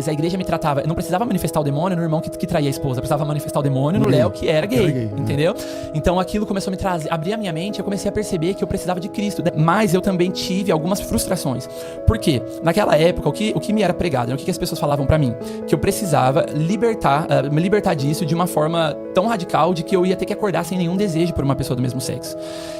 A igreja me tratava, eu não precisava manifestar o demônio no irmão que traía a esposa, eu precisava manifestar o demônio no Léo que era gay, entendeu? Então aquilo começou a me trazer, abrir a minha mente, eu comecei a perceber que eu precisava de Cristo, mas eu também tive algumas frustrações. Por quê? Naquela época, o que me era pregado, o que as pessoas falavam pra mim? Que eu precisava me libertar disso de uma forma tão radical de que eu ia ter que acordar sem nenhum desejo por uma pessoa do mesmo sexo.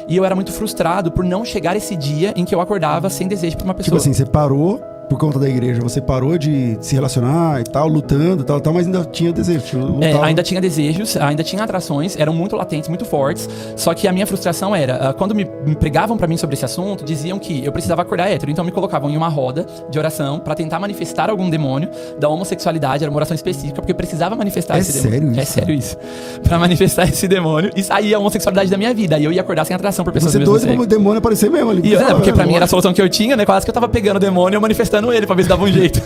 E eu era muito frustrado por não chegar esse dia em que eu acordava sem desejo por uma pessoa. Tipo assim, você parou por conta da igreja, você parou de se relacionar e tal, lutando e tal, mas ainda tinha desejo. Ainda tinha desejos, ainda tinha atrações, eram muito latentes, muito fortes, só que a minha frustração era, quando me pregavam pra mim sobre esse assunto, diziam que eu precisava acordar hétero, então me colocavam em uma roda de oração pra tentar manifestar algum demônio da homossexualidade, era uma oração específica, porque eu precisava manifestar esse demônio. É sério isso? Pra manifestar esse demônio e sair a homossexualidade da minha vida, aí eu ia acordar sem atração por pessoas do mesmo sexo. Você doido pro demônio aparecer mesmo ali. Porque pra mim era a solução que eu tinha, né, quase que eu tava pegando o demônio e manifestando ele pra ver se dava um jeito.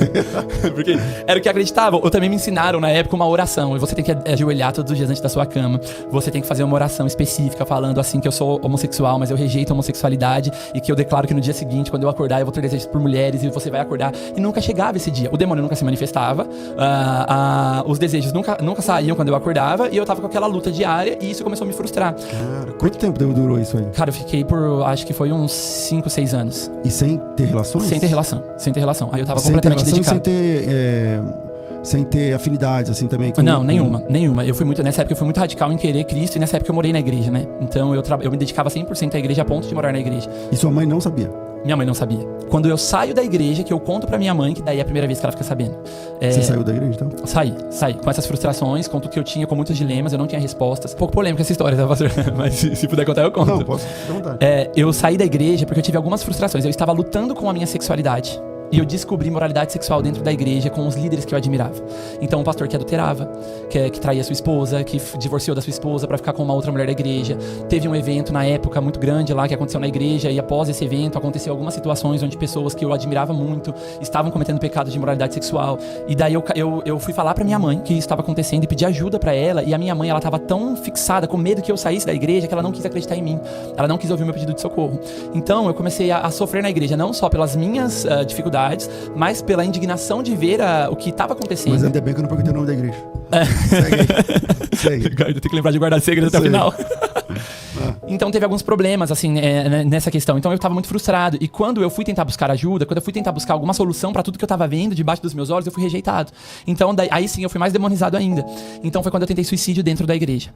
Porque era o que acreditavam. Ou também me ensinaram na época uma oração. E você tem que ajoelhar todos os dias antes da sua cama. Você tem que fazer uma oração específica falando assim que eu sou homossexual, mas eu rejeito a homossexualidade e que eu declaro que no dia seguinte, quando eu acordar, eu vou ter desejos por mulheres e você vai acordar. E nunca chegava esse dia. O demônio nunca se manifestava. Os desejos nunca saíam quando eu acordava e eu tava com aquela luta diária e isso começou a me frustrar. Cara, quanto tempo durou isso aí? Cara, eu fiquei por, acho que foi uns 5, 6 anos. E sem ter relações? Sem ter relação. Aí eu tava completamente dedicado. Sem ter afinidades, assim, também? Não, nenhuma. Nessa época eu fui muito radical em querer Cristo e nessa época eu morei na igreja, né? Então eu me dedicava 100% à igreja a ponto de morar na igreja. E sua mãe não sabia? Minha mãe não sabia. Quando eu saio da igreja, que eu conto pra minha mãe, que daí é a primeira vez que ela fica sabendo. Você saiu da igreja, então? Saí. Com essas frustrações, com tudo que eu tinha, com muitos dilemas, eu não tinha respostas. Um pouco polêmica essa história, tá, pastor? Mas se puder contar, eu conto. Não, posso perguntar. Eu saí da igreja porque eu tive algumas frustrações. Eu estava lutando com a minha sexualidade. E eu descobri moralidade sexual dentro da igreja com os líderes que eu admirava. Então, um pastor que adulterava, que traía sua esposa, que divorciou da sua esposa pra ficar com uma outra mulher da igreja. Teve um evento na época muito grande lá que aconteceu na igreja e após esse evento aconteceu algumas situações onde pessoas que eu admirava muito estavam cometendo pecados de moralidade sexual. E daí eu fui falar pra minha mãe que isso estava acontecendo e pedir ajuda pra ela. E a minha mãe, ela tava tão fixada, com medo que eu saísse da igreja, que ela não quis acreditar em mim. Ela não quis ouvir o meu pedido de socorro. Então, eu comecei a sofrer na igreja, não só pelas minhas dificuldades, mas pela indignação de ver o que estava acontecendo. Mas ainda bem que eu não perguntei o nome da igreja. Segue. Eu tenho que lembrar de guardar segredo até o final. Então teve alguns problemas, assim, nessa questão. Então eu tava muito frustrado. E quando eu fui tentar buscar ajuda, quando eu fui tentar buscar alguma solução pra tudo que eu tava vendo debaixo dos meus olhos, eu fui rejeitado. Então aí sim eu fui mais demonizado ainda. Então foi quando eu tentei suicídio dentro da igreja.